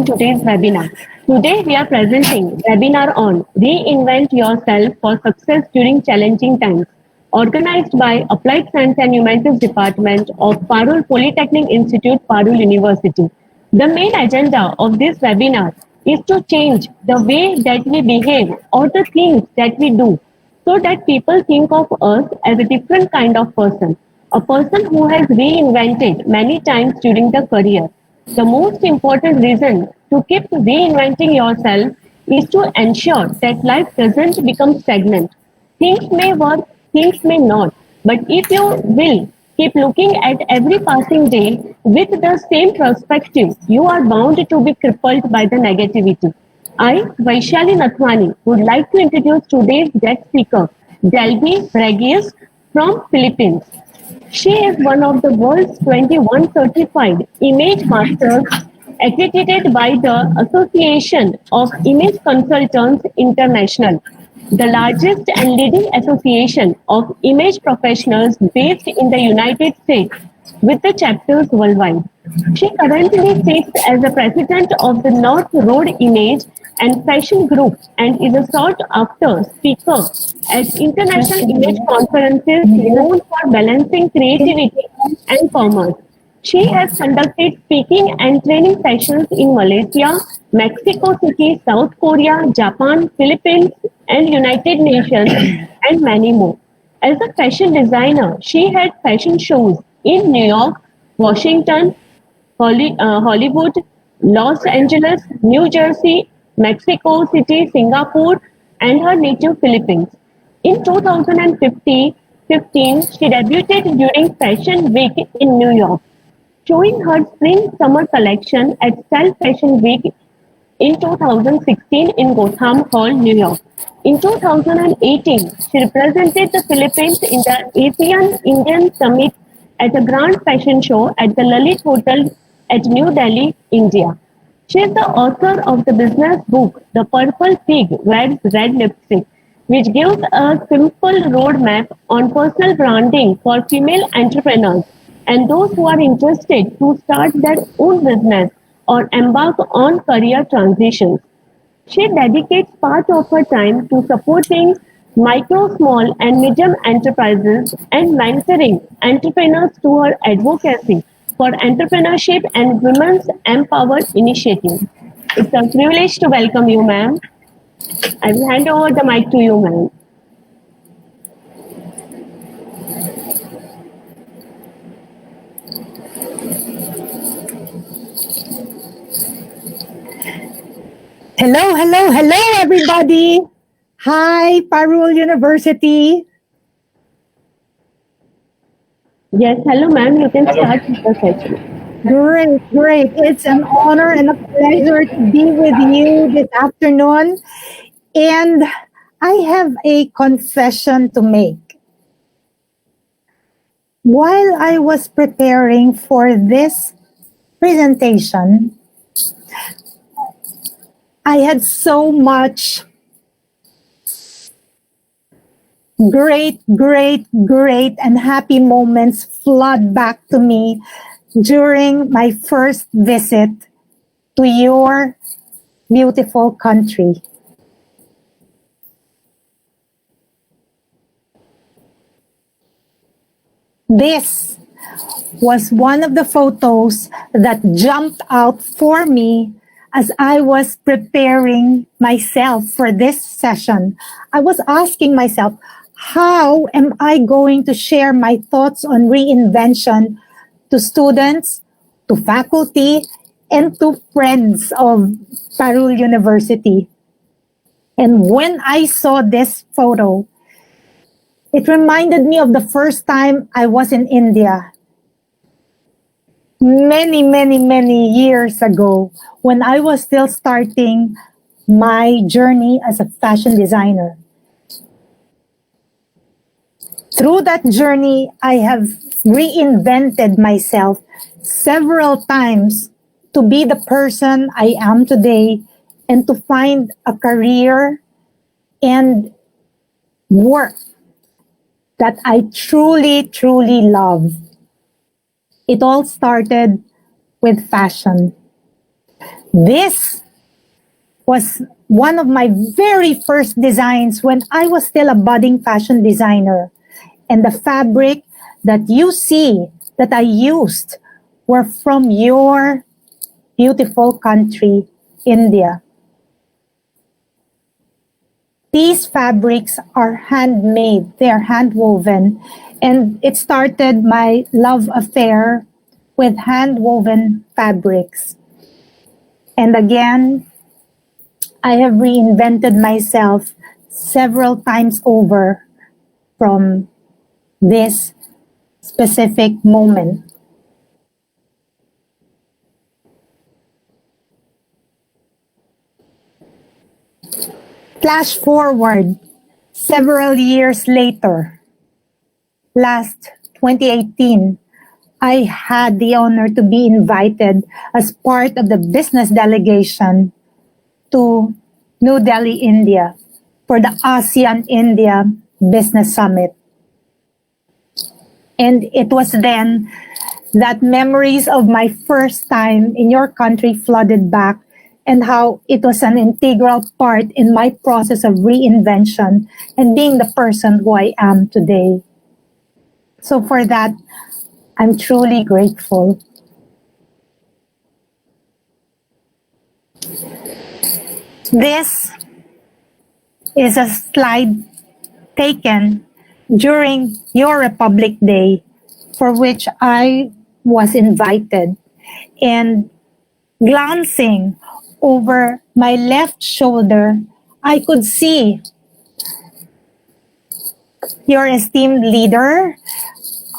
join today's webinar. Today we are presenting webinar on Reinvent Yourself for Success During Challenging Times, organized by Applied Science and Humanities Department of Parul Polytechnic Institute, Parul University. The main agenda of this webinar is to change the way that we behave or the things that we do so that people think of us as a different kind of person, a person who has reinvented many times during the career. The most important reason to keep reinventing yourself is to ensure that life doesn't become stagnant. Things may work, things may not, but if you will keep looking at every passing day with the same perspective, you are bound to be crippled by the negativity. I, Vaishali Nathwani, would like to introduce today's guest speaker, DELBY BRAGAIS from Philippines. She is one of the world's 21 certified image masters accredited by the Association of Image Consultants International, the largest and leading association of image professionals based in the United States with the chapters worldwide. She currently sits as the president of the North Road Image and Fashion Group and is a sought-after speaker at international image conferences known for balancing creativity and commerce. She has conducted speaking and training sessions in Malaysia, Mexico City, South Korea, Japan, Philippines, and United Nations, and many more. As a fashion designer, she had fashion shows in New York, Washington, Hollywood, Los Angeles, New Jersey, Mexico City, Singapore, and her native Philippines. In 2015, she debuted during Fashion Week in New York, showing her spring-summer collection at Self Fashion Week in 2016 in Gotham Hall, New York. In 2018, she represented the Philippines in the ASEAN Indian Summit at a grand fashion show at the Lalit Hotel at New Delhi, India. She is the author of the business book, The Purple Pig Wears Red Lipstick, which gives a simple roadmap on personal branding for female entrepreneurs and those who are interested to start their own business or embark on career transitions. She dedicates part of her time to supporting micro, small, and medium enterprises and mentoring entrepreneurs through her advocacy for entrepreneurship and women's empowered initiatives. It's a privilege to welcome you, ma'am. I will hand over the mic to you, ma'am. Hello, everybody. Hi, Parul University. Yes, hello, ma'am. You can start with the session. Great. It's an honor and a pleasure to be with you this afternoon. And I have a confession to make. While I was preparing for this presentation, I had so much great and happy moments flood back to me during my first visit to your beautiful country. This was one of the photos that jumped out for me as I was preparing myself for this session. I was asking myself, how am I going to share my thoughts on reinvention to students, to faculty, and to friends of Parul University? And when I saw this photo, it reminded me of the first time I was in India. Many years ago, when I was still starting my journey as a fashion designer. Through that journey, I have reinvented myself several times to be the person I am today and to find a career and work that I truly love. It all started with fashion. This was one of my very first designs when I was still a budding fashion designer. And the fabric that you see that I used were from your beautiful country, India. These fabrics are handmade, they're hand woven, and it started my love affair with hand woven fabrics. And again, I have reinvented myself several times over from this specific moment. Flash forward several years later, last 2018, I had the honor to be invited as part of the business delegation to New Delhi, India for the ASEAN India Business Summit. And it was then that memories of my first time in your country flooded back, and how it was an integral part in my process of reinvention and being the person who I am today. So for that, I'm truly grateful. This is a slide taken during your Republic Day, for which I was invited. And glancing over my left shoulder, I could see your esteemed leader,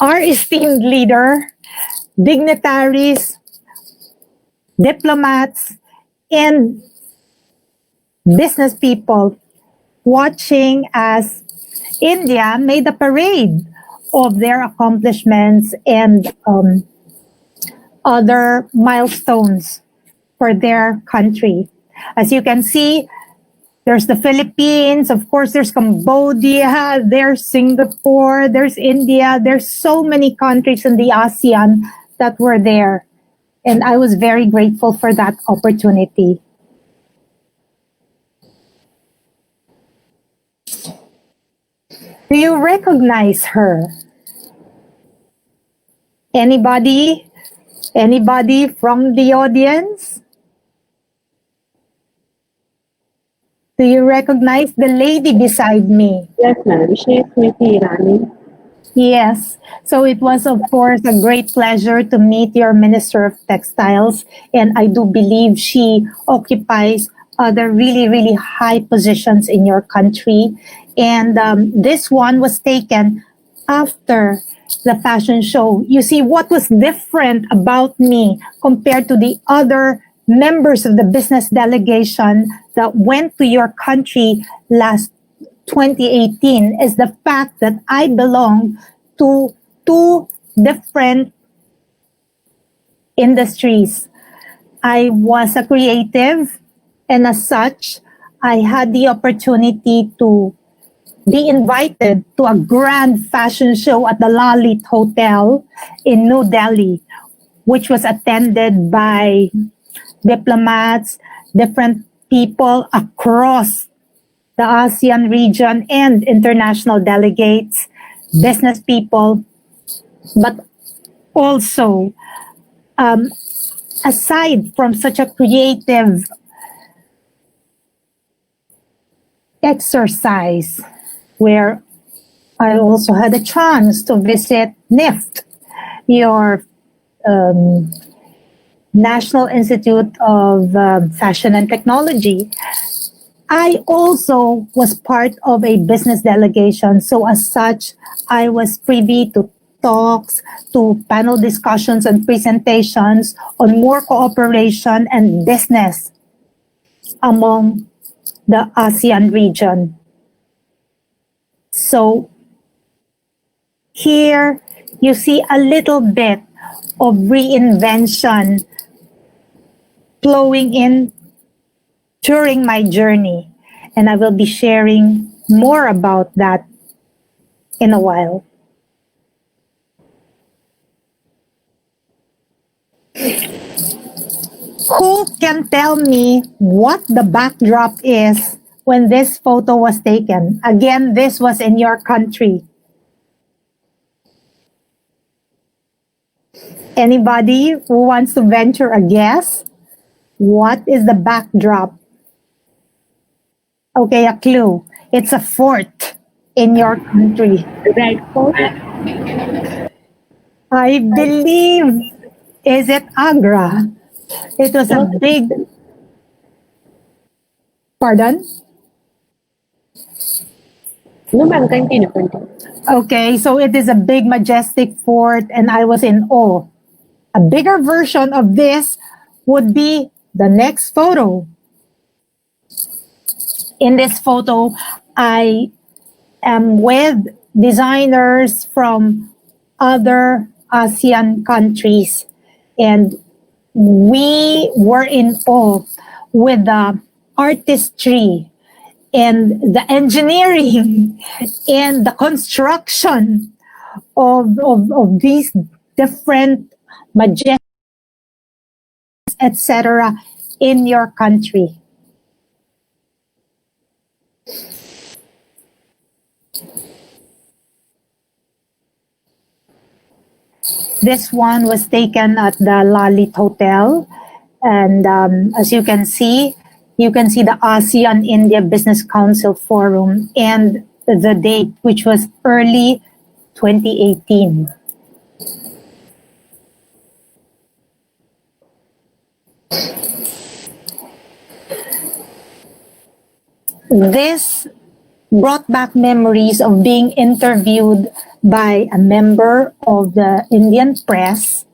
our esteemed leader, dignitaries, diplomats, and business people watching as India made a parade of their accomplishments and other milestones for their country. As you can see, there's the Philippines, of course, there's Cambodia, there's Singapore, there's India. There's so many countries in the ASEAN that were there. And I was very grateful for that opportunity. Do you recognize her? Anybody? Anybody from the audience? Do you recognize the lady beside me? Yes, ma'am. She is Smriti Irani. Yes. So it was, of course, a great pleasure to meet your Minister of Textiles. And I do believe she occupies other really, really high positions in your country. And this one was taken after the fashion show. You see, what was different about me compared to the other members of the business delegation that went to your country last 2018 is the fact that I belong to two different industries. I was a creative, and as such, I had the opportunity to be invited to a grand fashion show at the Lalit Hotel in New Delhi, which was attended by diplomats, different people across the ASEAN region and international delegates, business people, but also, aside from such a creative exercise, where I also had a chance to visit NIFT, your National Institute of Fashion and Technology. I also was part of a business delegation. So as such, I was privy to talks, to panel discussions and presentations on more cooperation and business among the ASEAN region. So here you see a little bit of reinvention flowing in during my journey. And I will be sharing more about that in a while. Who can tell me what the backdrop is when this photo was taken? Again, this was in your country. Anybody who wants to venture a guess? What is the backdrop? Okay, a clue. It's a fort in your country. Red Fort. I believe, is it Agra? It was a big, pardon? No, ma'am, continue, continue. Okay, so it is a big, majestic fort, and I was in awe. A bigger version of this would be the next photo. In this photo, I am with designers from other ASEAN countries, and we were in awe with the artistry and the engineering and the construction of these different majestic, etc., in your country. This one was taken at the Lalit Hotel, and as you can see the ASEAN India Business Council Forum and the date, which was early 2018. This brought back memories of being interviewed by a member of the Indian press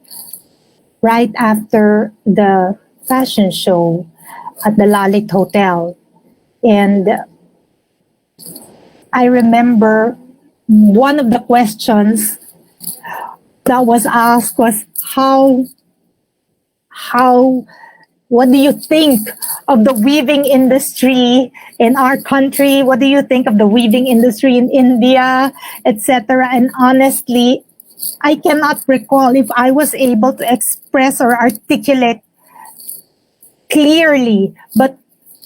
right after the fashion show at the Lalit Hotel. And I remember one of the questions that was asked was what do you think of the weaving industry in our country? What do you think of the weaving industry in India, etc.? And honestly, I cannot recall if I was able to express or articulate clearly. But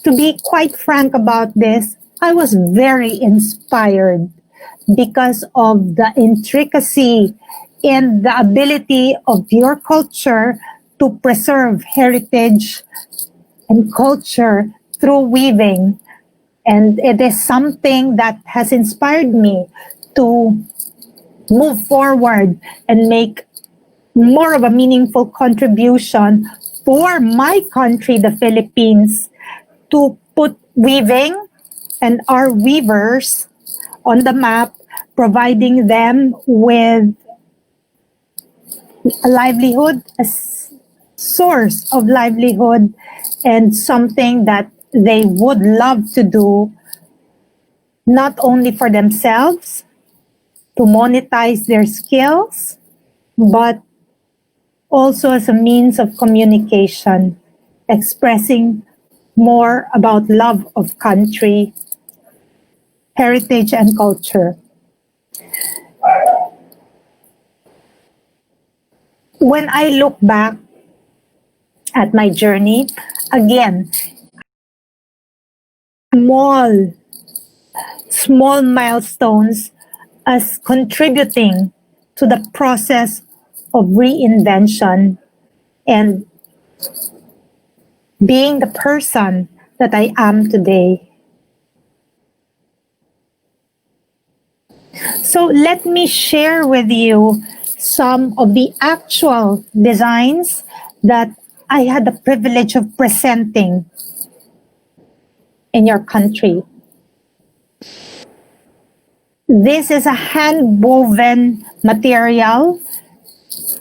to be quite frank about this, I was very inspired because of the intricacy and the ability of your culture to preserve heritage and culture through weaving. And it is something that has inspired me to move forward and make more of a meaningful contribution for my country, the Philippines, to put weaving and our weavers on the map, providing them with a livelihood, a source of livelihood, and something that they would love to do, not only for themselves, to monetize their skills, but also as a means of communication, expressing more about love of country, heritage, and culture. When I look back at my journey, again, small milestones as contributing to the process of reinvention and being the person that I am today. So let me share with you some of the actual designs that I had the privilege of presenting in your country. This is a hand-woven material,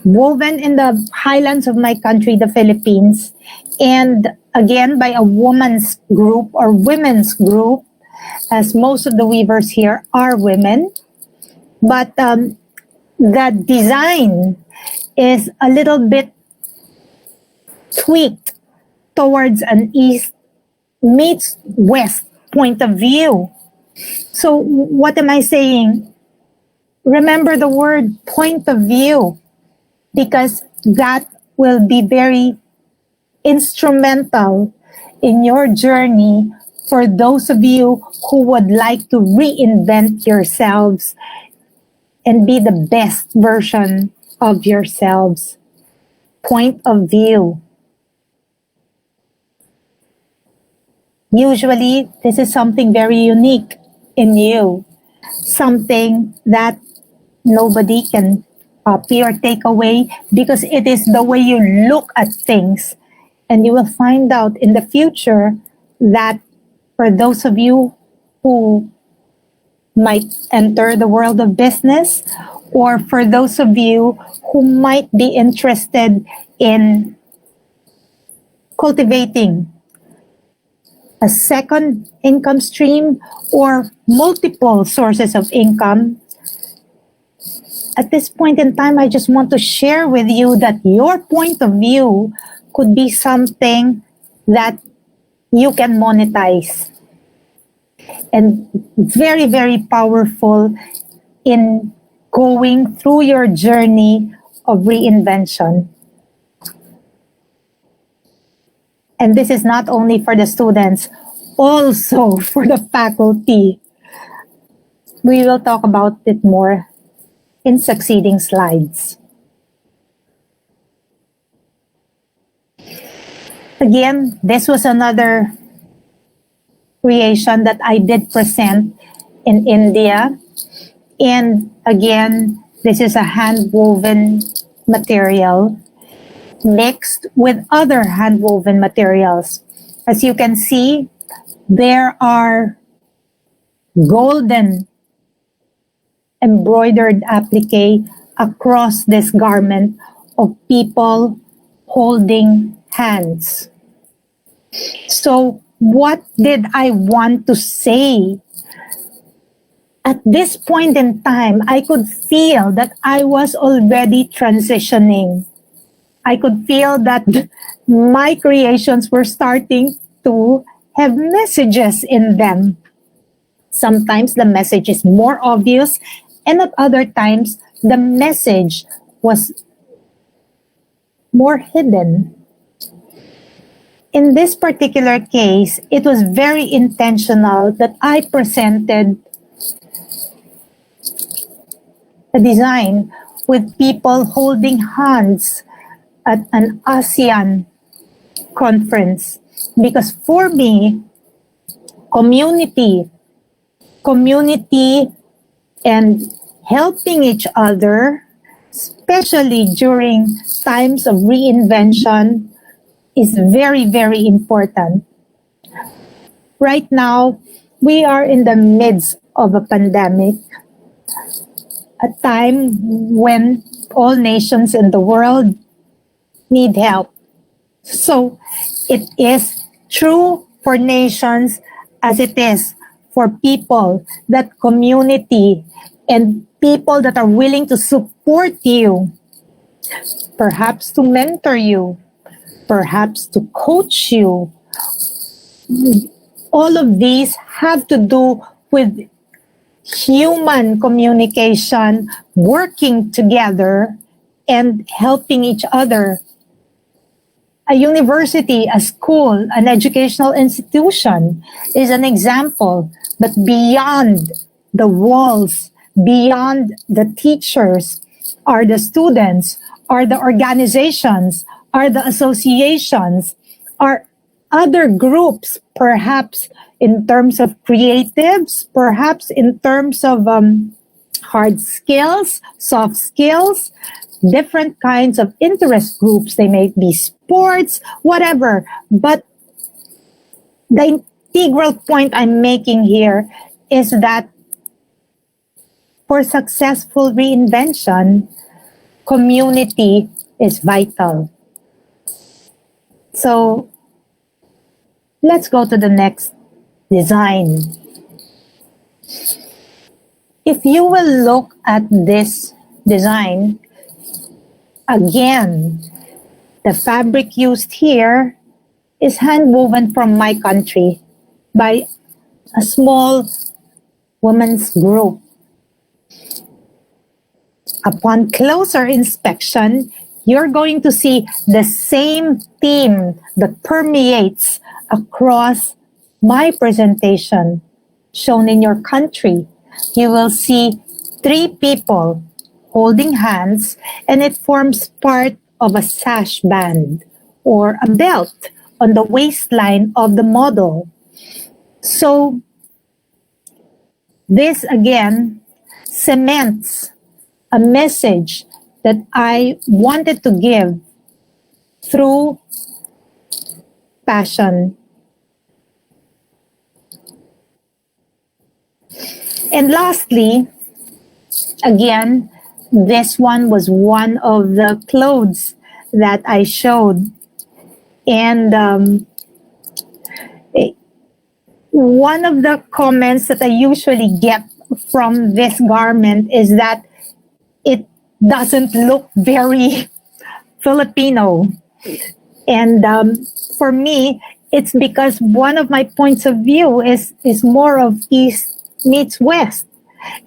woven in the highlands of my country, the Philippines, and again by a woman's group or women's group, as most of the weavers here are women. But the design is a little bit tweaked towards an east meets west point of view. So what am I saying? Remember the word point of view, because that will be very instrumental in your journey for those of you who would like to reinvent yourselves and be the best version of yourselves. Point of view. Usually, this is something very unique in you, something that nobody can copy or take away because it is the way you look at things. And you will find out in the future that for those of you who might enter the world of business, or for those of you who might be interested in cultivating a second income stream or multiple sources of income, at this point in time, I just want to share with you that your point of view could be something that you can monetize and very, very powerful in going through your journey of reinvention. And this is not only for the students, also for the faculty. We will talk about it more in succeeding slides. Again, this was another creation that I did present in India. And again, this is a hand-woven material mixed with other hand-woven materials. As you can see, there are golden embroidered applique across this garment of people holding hands. So what did I want to say? At this point in time, I could feel that I was already transitioning. I could feel that my creations were starting to have messages in them. Sometimes the message is more obvious, and at other times, the message was more hidden. In this particular case, it was very intentional that I presented a design with people holding hands at an ASEAN conference. Because for me, community and helping each other, especially during times of reinvention, is very, very important. Right now, we are in the midst of a pandemic, a time when all nations in the world need help. So it is true for nations as it is for people, that community and people that are willing to support you, perhaps to mentor you, perhaps to coach you. All of these have to do with human communication, working together and helping each other. A university, a school, an educational institution is an example, but beyond the walls, beyond the teachers, are the students, are the organizations, are the associations, are other groups, perhaps in terms of creatives, perhaps in terms of hard skills, soft skills, different kinds of interest groups. They may be sports, whatever. But the integral point I'm making here is that for successful reinvention, community is vital. So let's go to the next design. If you will look at this design, again, the fabric used here is hand-woven from my country by a small women's group. Upon closer inspection, you're going to see the same theme that permeates across my presentation shown in your country. You will see three people holding hands, and it forms part of a sash band or a belt on the waistline of the model. So this again cements a message that I wanted to give through passion. And lastly, again, this one was one of the clothes that I showed. And one of the comments that I usually get from this garment is that it doesn't look very Filipino. And for me, it's because one of my points of view is more of East meets West.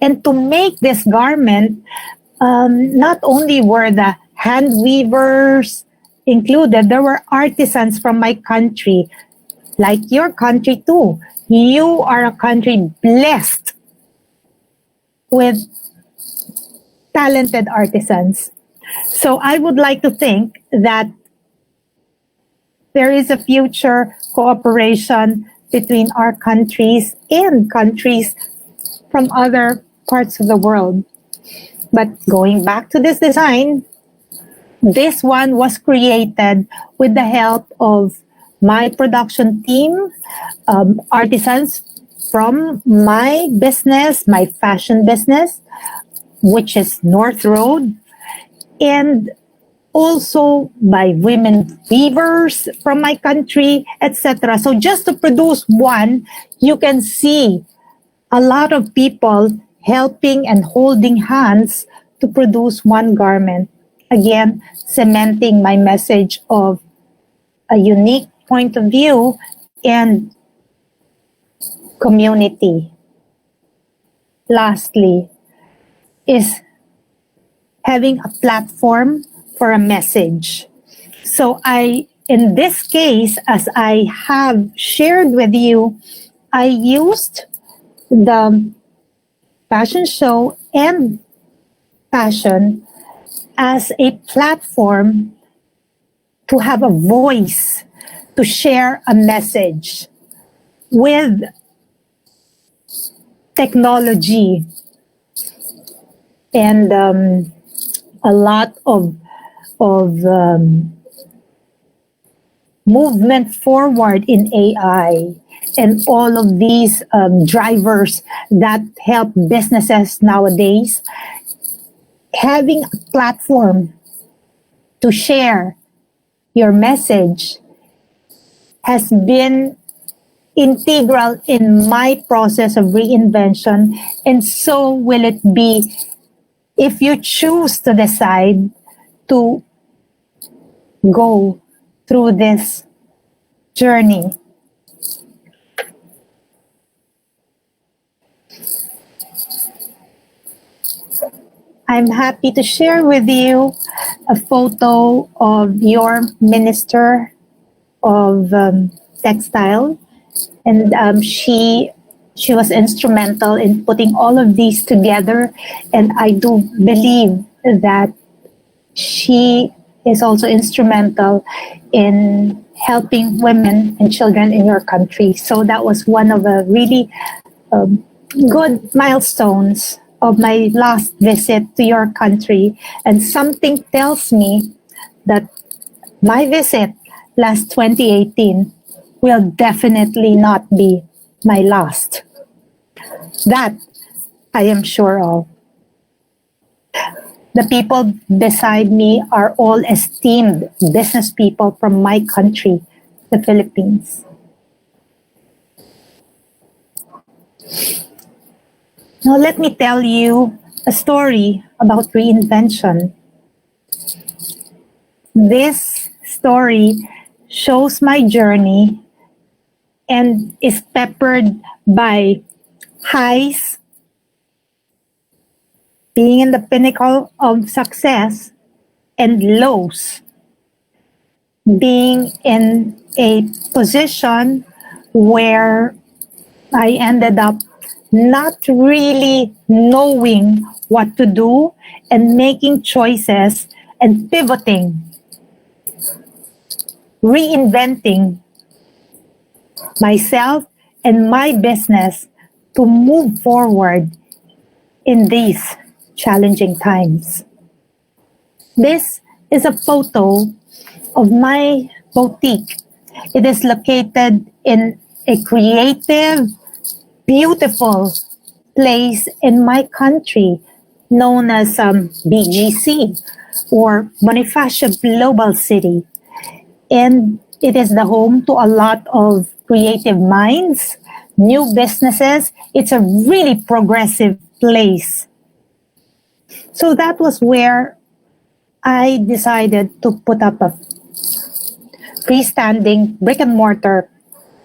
And to make this garment, not only were the hand weavers included, there were artisans from my country, like your country too. You are a country blessed with talented artisans. So I would like to think that there is a future cooperation between our countries and countries from other parts of the world. But going back to this design, this one was created with the help of my production team, artisans from my business, my fashion business, which is North Road, and also by women weavers from my country, etc. So just to produce one, you can see a lot of people helping and holding hands to produce one garment. Again, cementing my message of a unique point of view and community. Lastly, is having a platform for a message. So in this case, as I have shared with you, I used the fashion show and passion as a platform to have a voice, to share a message with technology and a lot of movement forward in AI and all of these drivers that help businesses nowadays. Having a platform to share your message has been integral in my process of reinvention, and so will it be if you choose to decide to go through this journey. I'm happy to share with you a photo of your minister of textile, and she was instrumental in putting all of these together, and I do believe that she is also instrumental in helping women and children in your country. So that was one of the really good milestones of my last visit to your country, and something tells me that my visit last 2018 will definitely not be my last. That I am sure of. The people beside me are all esteemed business people from my country, the Philippines. Now let me tell you a story about reinvention. This story shows my journey and is peppered by highs, being in the pinnacle of success, and lows, being in a position where I ended up not really knowing what to do and making choices and pivoting, reinventing myself and my business to move forward in these challenging times. This is a photo of my boutique. It is located in a creative, beautiful place in my country known as BGC or Bonifacio Global City. And it is the home to a lot of creative minds, new businesses. It's a really progressive place. So that was where I decided to put up a freestanding brick and mortar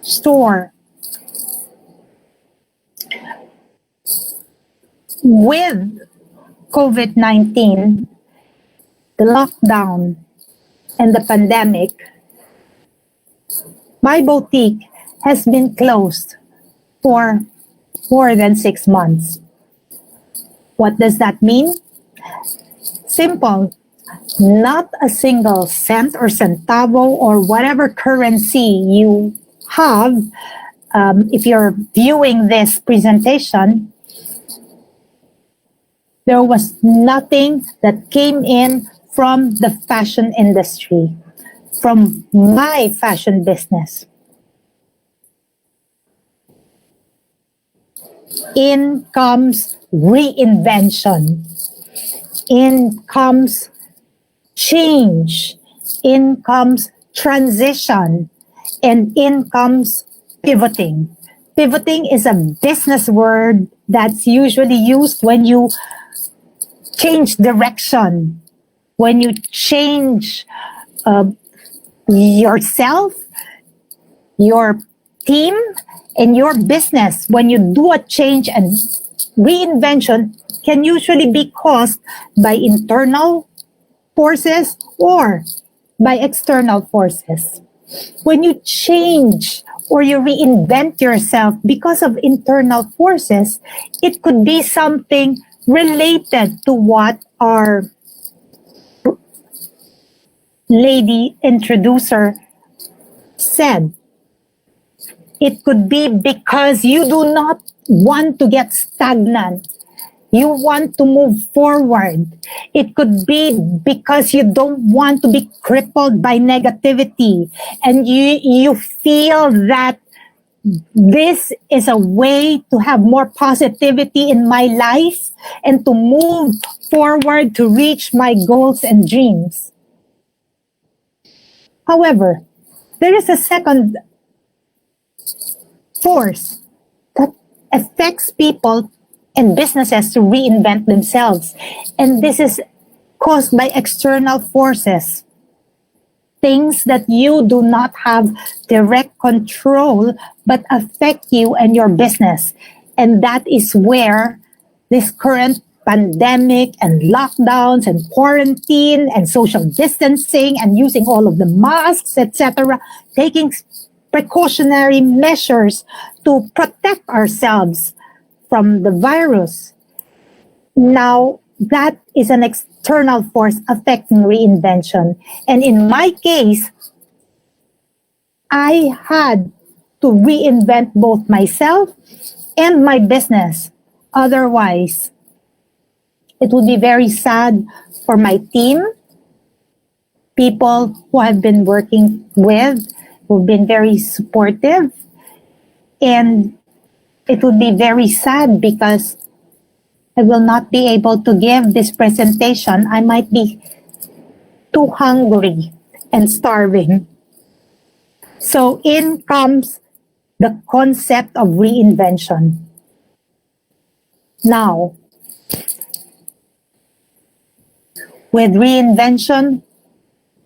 store. With COVID-19, the lockdown, and the pandemic, my boutique has been closed for more than 6 months. What does that mean? Simple. Not a single cent or centavo or whatever currency you have, if you're viewing this presentation, there was nothing that came in from the fashion industry, from my fashion business. In comes reinvention. In comes change. In comes transition. And in comes pivoting. Pivoting is a business word that's usually used when you change direction, when you change yourself, your team, and your business. When you do a change, and reinvention can usually be caused by internal forces or by external forces. When you change or you reinvent yourself because of internal forces, it could be something related to what our lady introducer said. It could be because you do not want to get stagnant. You want to move forward. It could be because you don't want to be crippled by negativity and you feel that this is a way to have more positivity in my life and to move forward to reach my goals and dreams. However, there is a second force that affects people and businesses to reinvent themselves. And this is caused by external forces. Things that you do not have direct control but affect you and your business. And that is where this current pandemic and lockdowns and quarantine and social distancing and using all of the masks, etc., taking precautionary measures to protect ourselves from the virus. Now, that is an external force affecting reinvention. And in my case, I had to reinvent both myself and my business. Otherwise, it would be very sad for my team, people who I've been working with, who've been very supportive. And it would be very sad because I will not be able to give this presentation. I might be too hungry and starving. So in comes the concept of reinvention. Now, with reinvention,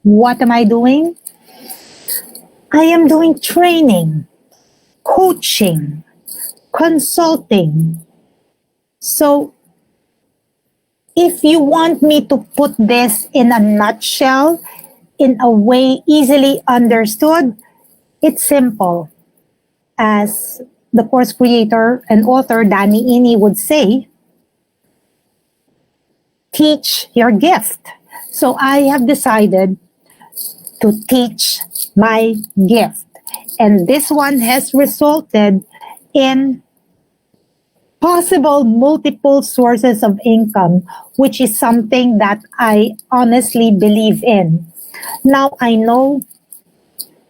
what am I doing? I am doing training, coaching, consulting. So if you want me to put this in a nutshell, in a way easily understood, it's simple. As the course creator and author Danny Iny would say, teach your gift. So I have decided to teach my gift. And this one has resulted in possible multiple sources of income, which is something that I honestly believe in. Now, I know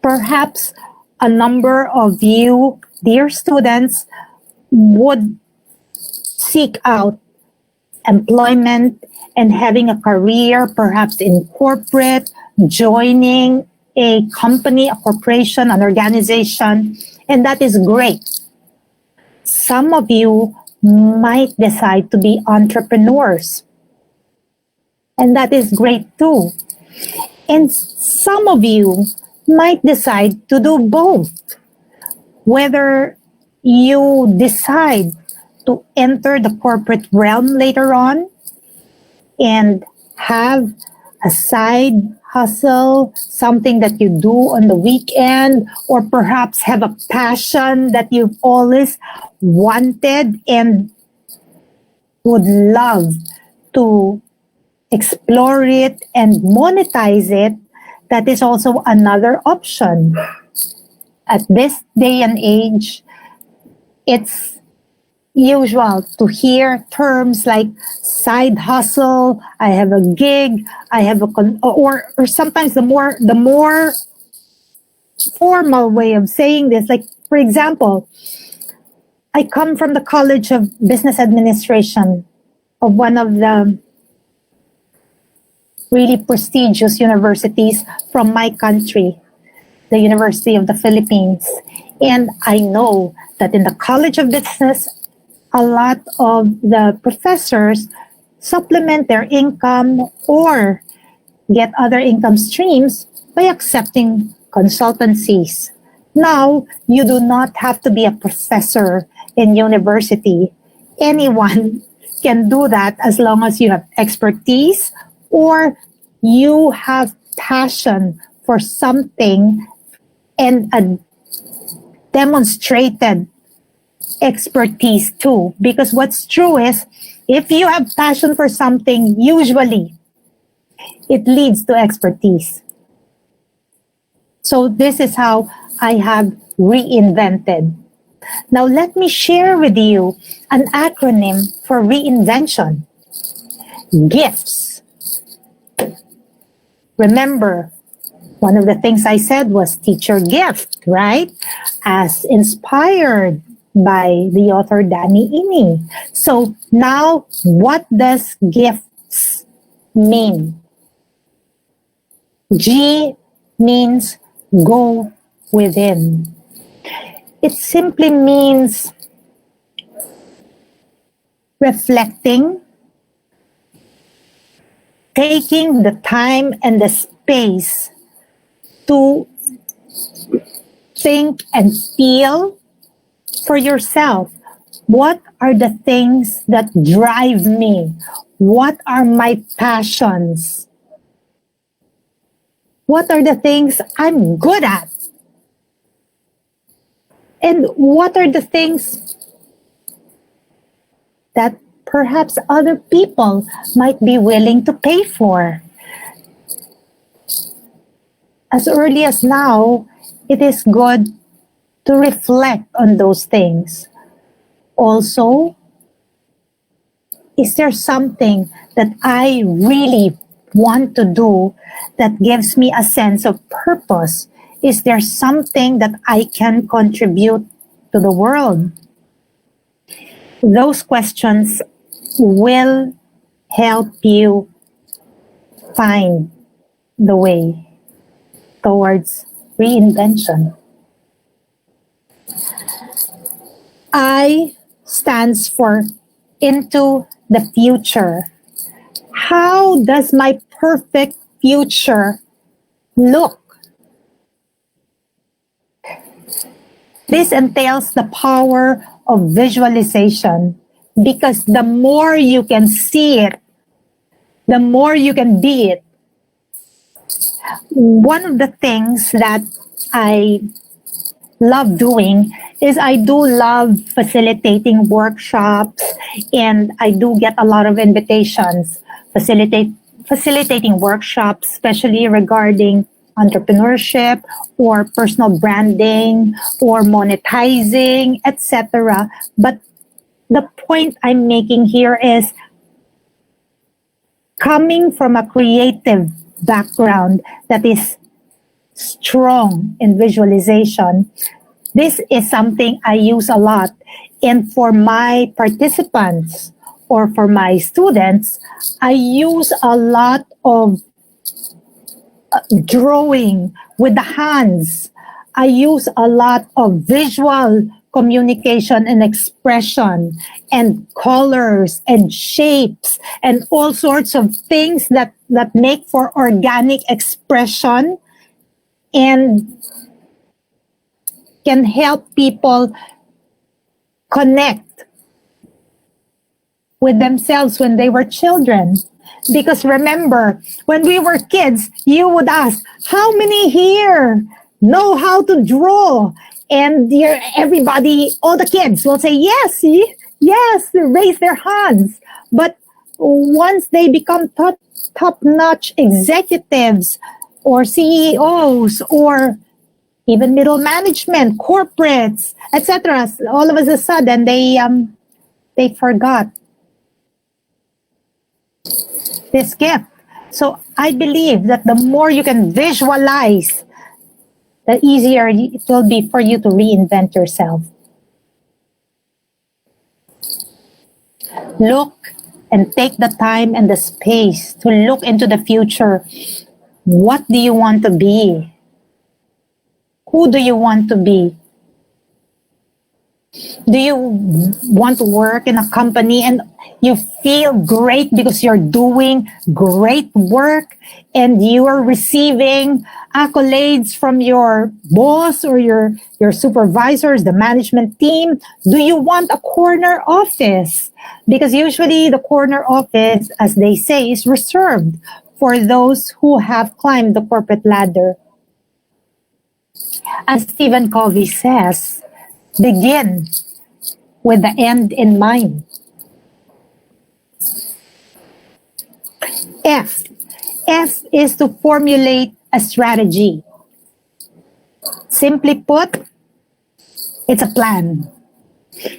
perhaps a number of you, dear students, would seek out employment and having a career, perhaps in corporate, joining a company, a corporation, an organization, and that is great. Some of you might decide to be entrepreneurs, and that is great too. And some of you might decide to do both. Whether you decide to enter the corporate realm later on and have a side hustle, something that you do on the weekend, or perhaps have a passion that you've always wanted and would love to explore it and monetize it, that is also another option. At this day and age, it's usual to hear terms like side hustle, I have a gig, I have or sometimes the more formal way of saying this, like for example, I come from the College of Business Administration of one of the really prestigious universities from my country, the University of the Philippines. And I know that in the College of Business, a lot of the professors supplement their income or get other income streams by accepting consultancies. Now, you do not have to be a professor in university. Anyone can do that as long as you have expertise or you have passion for something and a demonstrated expertise too. Because what's true is, if you have passion for something, usually it leads to expertise. So this is how I have reinvented. Now let me share with you an acronym for reinvention. GIFTS. Remember, one of the things I said was teach your gift, right? As inspired by the author Danny Iny. So now, what does gifts mean? G means go within. It simply means reflecting, taking the time and the space to think and feel for yourself. What are the things that drive me? What are my passions? What are the things I'm good at? And what are the things that perhaps other people might be willing to pay for? As early as now, it is good to reflect on those things. Also, is there something that I really want to do that gives me a sense of purpose? Is there something that I can contribute to the world? Those questions will help you find the way towards reinvention. I stands for into the future. How does my perfect future look? This entails the power of visualization, because the more you can see it, the more you can be it. One of the things that I love doing is I do love facilitating workshops, and I do get a lot of invitations facilitating workshops, especially regarding entrepreneurship or personal branding or monetizing, etc. But the point I'm making here is, coming from a creative background that is strong in visualization, this is something I use a lot. And for my participants or for my students, I use a lot of drawing with the hands. I use a lot of visual communication and expression and colors and shapes and all sorts of things that make for organic expression and can help people connect with themselves when they were children. Because remember, when we were kids, you would ask, how many here know how to draw? And everybody, all the kids will say, yes, yes, raise their hands. But once they become top-notch executives or CEOs or even middle management, corporates, etc., all of a sudden they forgot this gift. So I believe that the more you can visualize, the easier it will be for you to reinvent yourself. Look and take the time and the space to look into the future. What do you want to be? Who do you want to be? Do you want to work in a company and you feel great because you're doing great work and you are receiving accolades from your boss or your supervisors, the management team? Do you want a corner office? Because usually the corner office, as they say, is reserved for those who have climbed the corporate ladder. As Stephen Covey says, begin with the end in mind. F is to formulate a strategy. Simply put, it's a plan.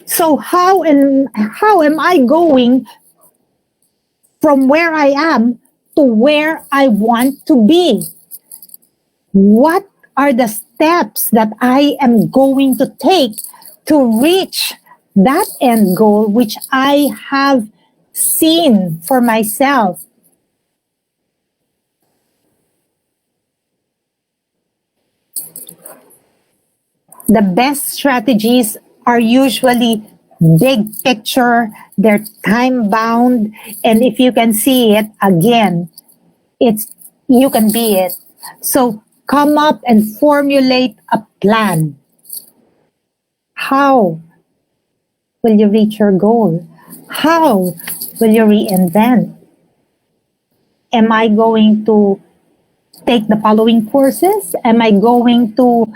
So how am I going from where I am to where I want to be? What are the steps that I am going to take to reach that end goal which I have seen for myself? The best strategies are usually big picture, they're time bound, and if you can see it again, you can be it. So come up and formulate a plan. How will you reach your goal? How will you reinvent? Am I going to take the following courses? Am I going to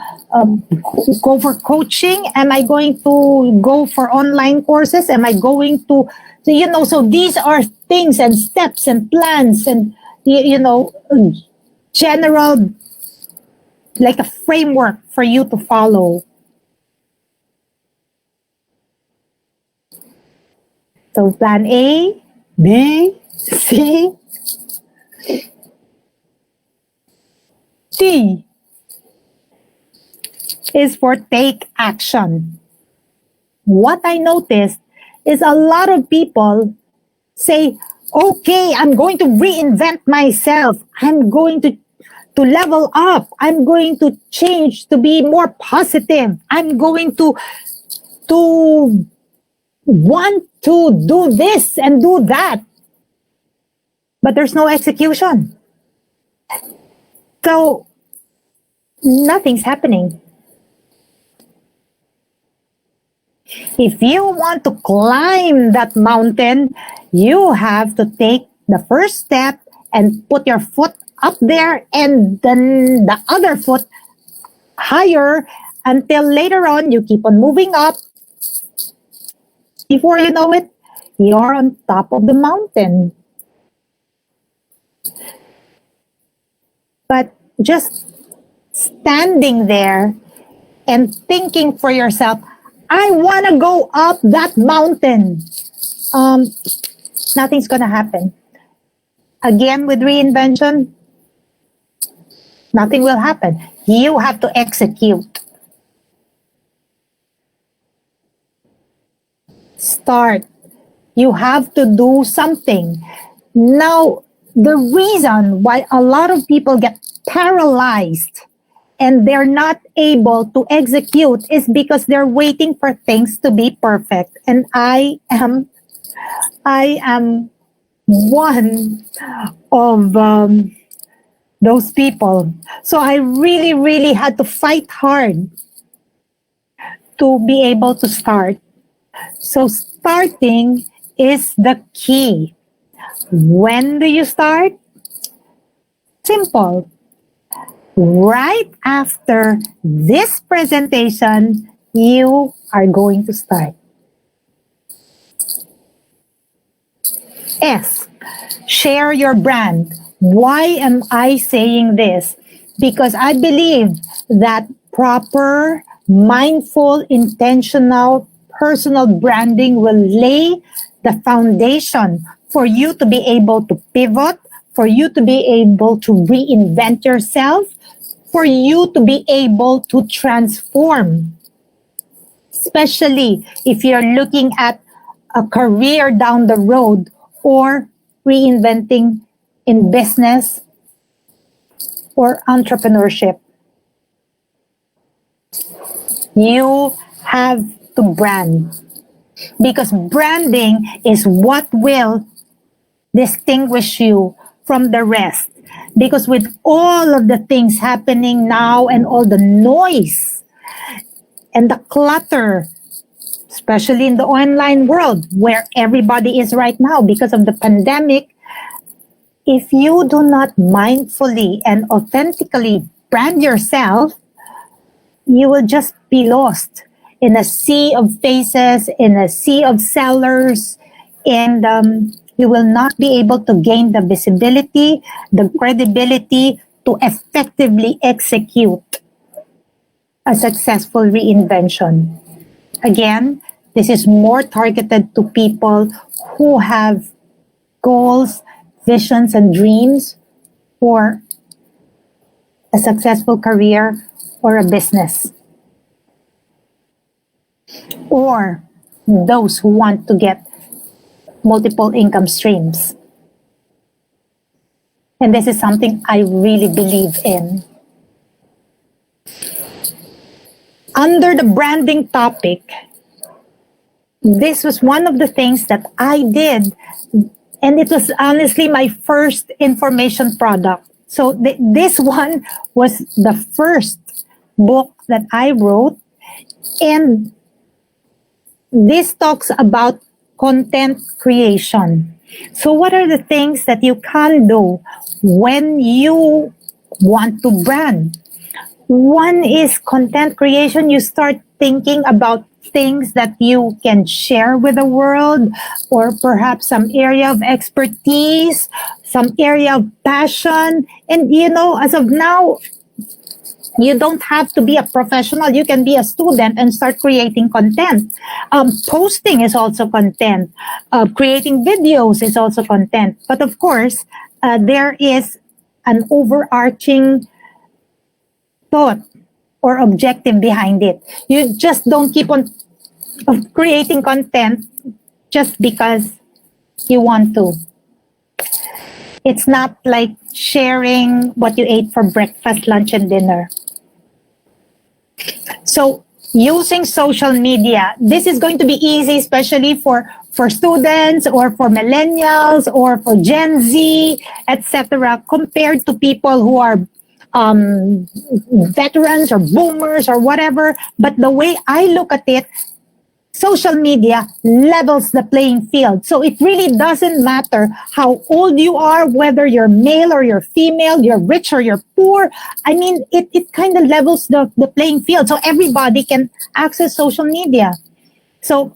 go for coaching? Am I going to go for online courses? Am I going to, so these are things and steps and plans and, general, like a framework for you to follow. So plan A, B, C, T is for take action. What I noticed is a lot of people say, okay, I'm going to reinvent myself. I'm going to level up. I'm going to change to be more positive. I'm going to want to do this and do that. But there's no execution. So nothing's happening. If you want to climb that mountain, you have to take the first step and put your foot up there and then the other foot higher until later on you keep on moving up. Before you know it, you're on top of the mountain. But just standing there and thinking for yourself, I want to go up that mountain. Nothing's going to happen. Again, with reinvention, nothing will happen. You have to execute. Start. You have to do something. Now, the reason why a lot of people get paralyzed and they're not able to execute is because they're waiting for things to be perfect. And I am one of those people. So I really, really had to fight hard to be able to start. So starting is the key. When do you start? Simple. Right after this presentation, you are going to start. S, share your brand. Why am I saying this? Because I believe that proper, mindful, intentional, personal branding will lay the foundation for you to be able to pivot, for you to be able to reinvent yourself, for you to be able to transform. Especially if you're looking at a career down the road or reinventing in business or entrepreneurship. You have to brand, because branding is what will distinguish you from the rest. Because with all of the things happening now and all the noise and the clutter, especially in the online world where everybody is right now because of the pandemic, if you do not mindfully and authentically brand yourself, you will just be lost in a sea of faces, in a sea of sellers, and you will not be able to gain the visibility, the credibility to effectively execute a successful reinvention. Again, this is more targeted to people who have goals, visions, and dreams for a successful career or a business. Or those who want to get multiple income streams. And this is something I really believe in. Under the branding topic, this was one of the things that I did, and it was honestly my first information product. So this one was the first book that I wrote, and this talks about content creation. So what are the things that you can do when you want to brand? One is content creation. You start thinking about things that you can share with the world, or perhaps some area of expertise, some area of passion. And as of now, you don't have to be a professional. You can be a student and start creating content. Posting is also content. Creating videos is also content. But of course, there is an overarching thought or objective behind it. You just don't keep on creating content just because you want to. It's not like sharing what you ate for breakfast, lunch, and dinner. So using social media, this is going to be easy, especially for students or for millennials or for Gen Z, etc., compared to people who are veterans or boomers or whatever. But the way I look at it, social media levels the playing field. So it really doesn't matter how old you are, whether you're male or you're female, you're rich or you're poor. I mean, it kind of levels the playing field. So everybody can access social media. So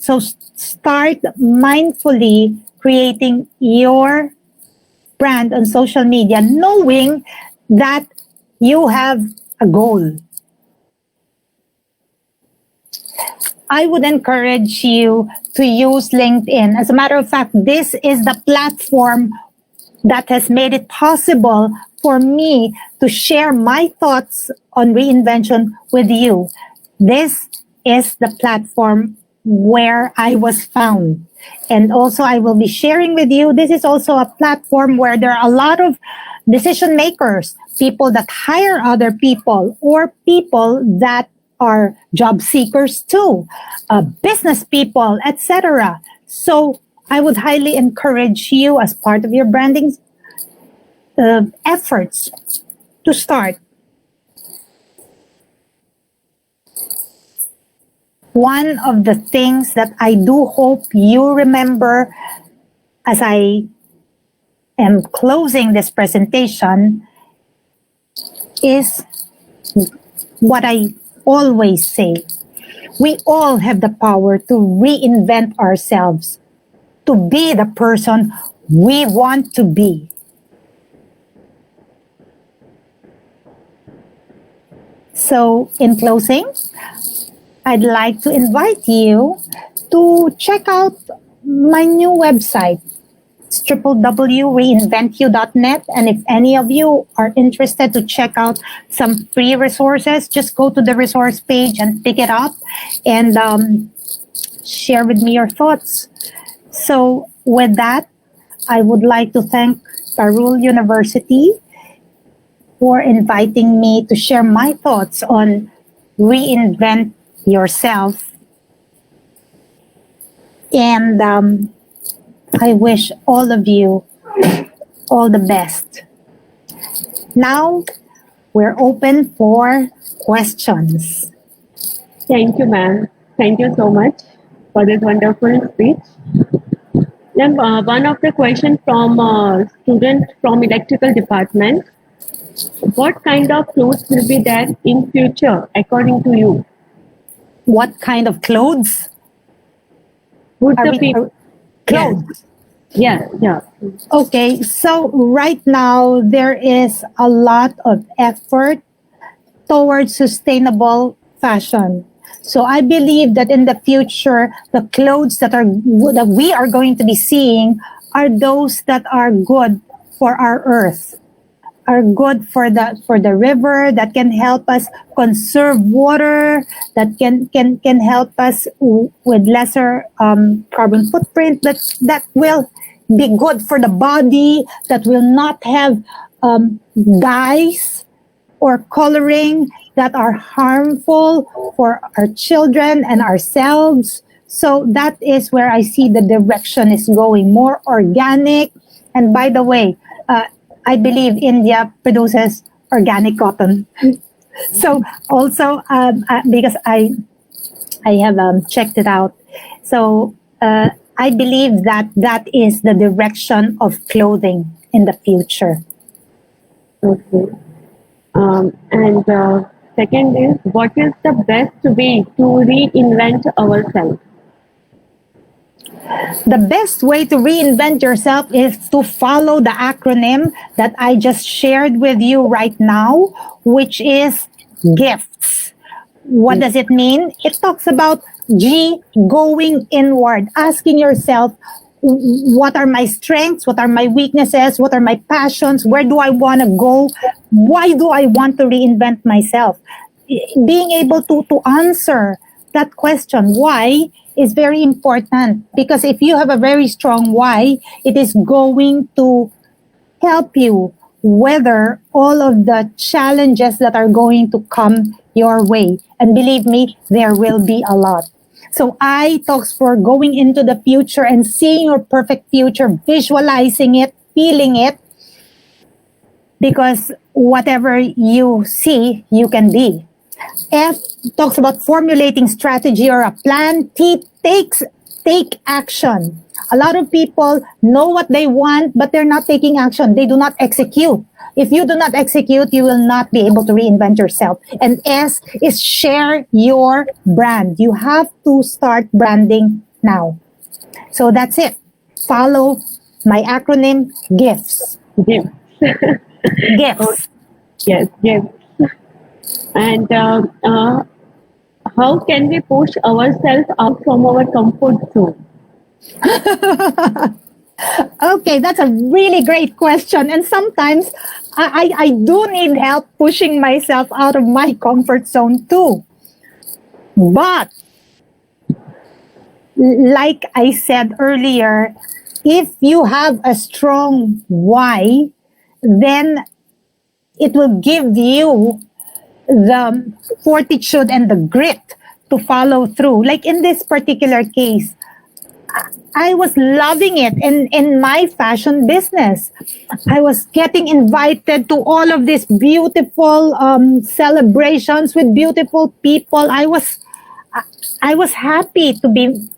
start mindfully creating your brand on social media, knowing that you have a goal. I would encourage you to use LinkedIn. As a matter of fact, this is the platform that has made it possible for me to share my thoughts on reinvention with you. This is the platform where I was found. And also, I will be sharing with you. This is also a platform where there are a lot of decision makers, people that hire other people, or people that are job seekers too, business people, etc. So I would highly encourage you, as part of your branding efforts, to start. One of the things that I do hope you remember as I am closing this presentation is what I always say. We all have the power to reinvent ourselves, to be the person we want to be. So, in closing, I'd like to invite you to check out my new website. It's www.reinventyou.net. And if any of you are interested to check out some free resources, just go to the resource page and pick it up and share with me your thoughts. So with that, I would like to thank Parul University for inviting me to share my thoughts on reinvent yourself. And I wish all of you all the best. Now, we're open for questions. Thank you, ma'am. Thank you so much for this wonderful speech. Ma'am, one of the questions from student from electrical department. What kind of clothes will be there in future, according to you? What kind of clothes? Would Are the we- people? Clothes. Yeah. Okay, so right now there is a lot of effort towards sustainable fashion. So I believe that in the future, the clothes that we are going to be seeing are those that are good for our earth, are good for the river, that can help us conserve water, that can help us with lesser carbon footprint, that will be good for the body, that will not have dyes or coloring that are harmful for our children and ourselves. So that is where I see the direction is going, more organic. And by the way, I believe India produces organic cotton. So also, because I have checked it out. So I believe that is the direction of clothing in the future. Okay. And second is, what is the best way to reinvent ourselves? The best way to reinvent yourself is to follow the acronym that I just shared with you right now, which is GIFTS. What does it mean? It talks about G, going inward, asking yourself, what are my strengths? What are my weaknesses? What are my passions? Where do I want to go? Why do I want to reinvent myself? Being able to answer that question, why, is very important, because if you have a very strong why, it is going to help you weather all of the challenges that are going to come your way. And believe me, there will be a lot. So I talks for going into the future and seeing your perfect future, visualizing it, feeling it, because whatever you see, you can be. F talks about formulating strategy or a plan. T takes take action. A lot of people know what they want, but they're not taking action. They do not execute. If you do not execute, you will not be able to reinvent yourself. And S is share your brand. You have to start branding now. So that's it. Follow my acronym GIFts. Give. Oh, GIFts. yes, give. And how can we push ourselves out from our comfort zone? Okay, that's a really great question. And sometimes I do need help pushing myself out of my comfort zone too. But like I said earlier, if you have a strong why, then it will give you the fortitude and the grit to follow through. Like in this particular case, I was loving it in my fashion business. I was getting invited to all of these beautiful celebrations with beautiful people. I was happy to be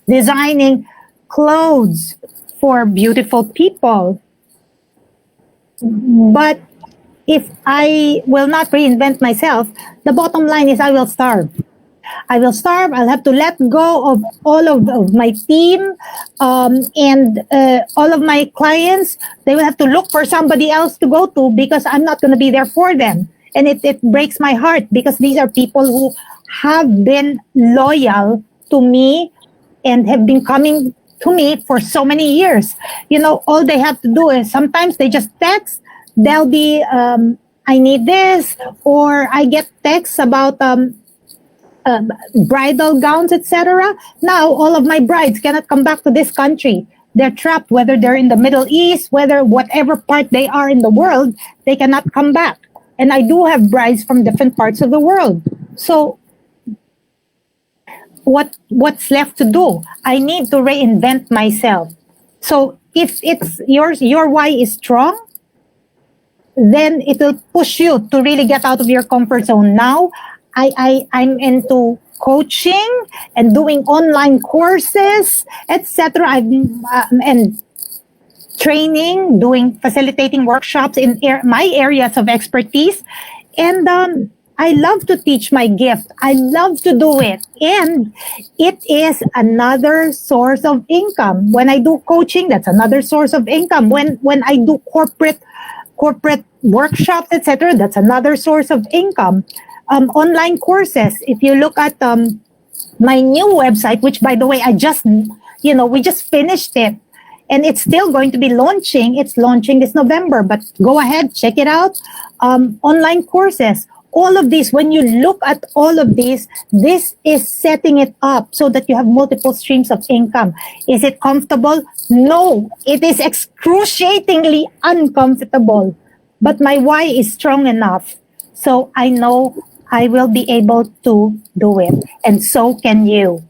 designing clothes for beautiful people. But if I will not reinvent myself, the bottom line is I will starve. I will starve. I'll have to let go of all of my team and all of my clients. They will have to look for somebody else to go to because I'm not going to be there for them. And it breaks my heart because these are people who have been loyal to me and have been coming to me for so many years. You know, all they have to do is sometimes they just text. They'll be, I need this, or I get texts about bridal gowns, etc. Now, all of my brides cannot come back to this country. They're trapped, whether they're in the Middle East, whether whatever part they are in the world, they cannot come back. And I do have brides from different parts of the world. So what's left to do? I need to reinvent myself. So if it's your why is strong, then it will push you to really get out of your comfort zone. Now, I'm into coaching and doing online courses, etc. And training, doing facilitating workshops in my areas of expertise, and I love to teach my gift. I love to do it, and it is another source of income. When I do coaching, that's another source of income. When I do corporate workshops, etc., that's another source of income. Online courses. If you look at my new website, which by the way, we just finished it and it's still going to be launching. It's launching this November, but go ahead, check it out. Online courses. All of these, when you look at all of these, this is setting it up so that you have multiple streams of income. Is it comfortable? No, it is excruciatingly uncomfortable. But my why is strong enough. So I know I will be able to do it. And so can you.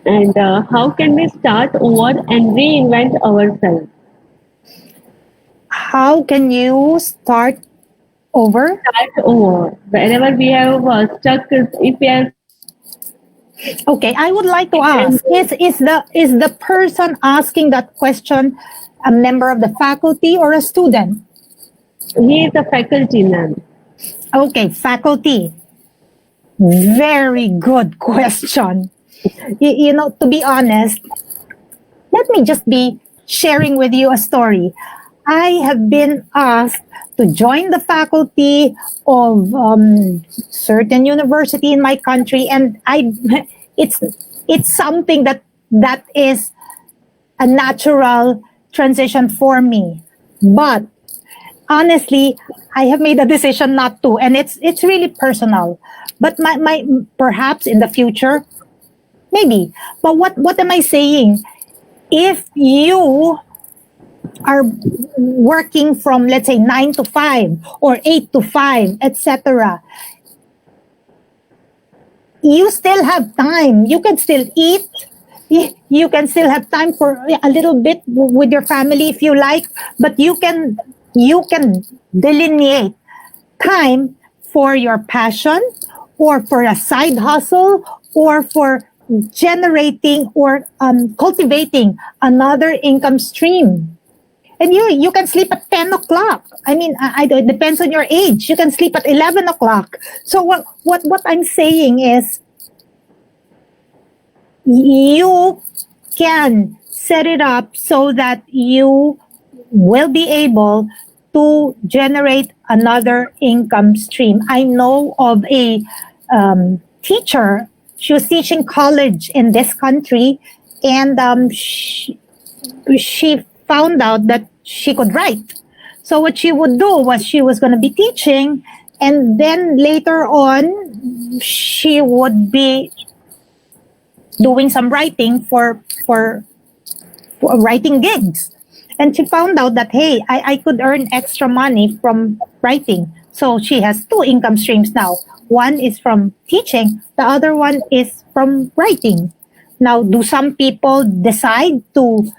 And how can we start over and reinvent ourselves? How can you start over? Start over. Wherever we have stuck, if we are Okay, I would like to ask, is the person asking that question a member of the faculty or a student? he is a faculty, ma'am. Okay, faculty. Very good question. To be honest, let me just be sharing with you a story. I have been asked to join the faculty of certain university in my country, and it's something that is a natural transition for me. But honestly, I have made a decision not to, and it's really personal. But my perhaps in the future, maybe. But what am I saying? If you are working from, let's say, 9 to 5 or 8 to 5, etc., you still have time. You can still eat. You can still have time for a little bit with your family if you like, but you can delineate time for your passion or for a side hustle or for generating or cultivating another income stream. And you can sleep at 10 o'clock. I mean, it depends on your age. You can sleep at 11 o'clock. So what I'm saying is you can set it up so that you will be able to generate another income stream. I know of a teacher. She was teaching college in this country, and she found out that she could write. So what she would do was she was going to be teaching, and then later on, she would be doing some writing for writing gigs. And she found out that, hey, I could earn extra money from writing. So she has two income streams now. One is from teaching, the other one is from writing. Now, do some people decide to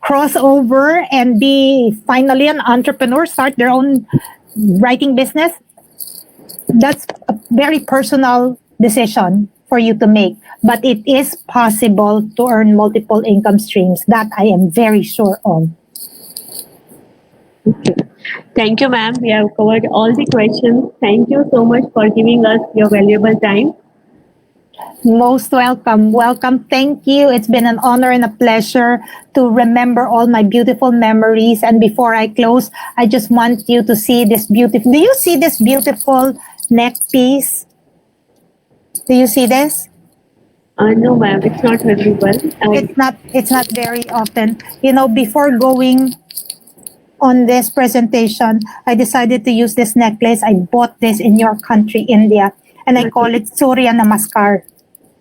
cross over and be finally an entrepreneur, start their own writing business? That's a very personal decision for you to make. But it is possible to earn multiple income streams. That I am very sure of. Okay. Thank you, ma'am. We have covered all the questions. Thank you so much for giving us your valuable time. Most welcome. Welcome. Thank you. It's been an honor and a pleasure to remember all my beautiful memories. And before I close, I just want you to see this beautiful. Do you see this beautiful neck piece? Do you see this? No, ma'am. It's not very well. It's not very often. You know, before going on this presentation, I decided to use this necklace. I bought this in your country, India, and I call it Surya Namaskar.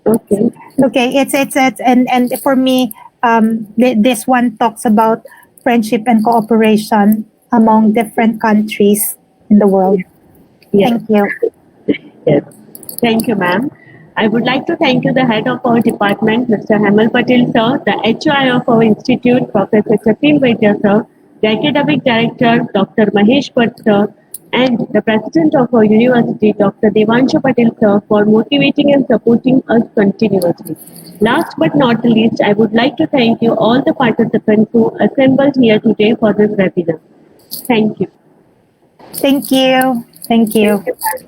Okay. Okay, it's and for me, this one talks about friendship and cooperation among different countries in the world. Yes. Thank you. Yes. Thank you, ma'am. I would like to thank you, the head of our department, Mr. Hemal Patel, sir, the HOI of our institute, Professor Chatin Vaidya, sir, the academic director, Dr. Mahesh Bhatt, sir, and the president of our university, Dr. Devanshu Patel, sir, for motivating and supporting us continuously. Last but not the least, I would like to thank you all the participants who assembled here today for this webinar. Thank you. Thank you. Thank you. Thank you, ma'am.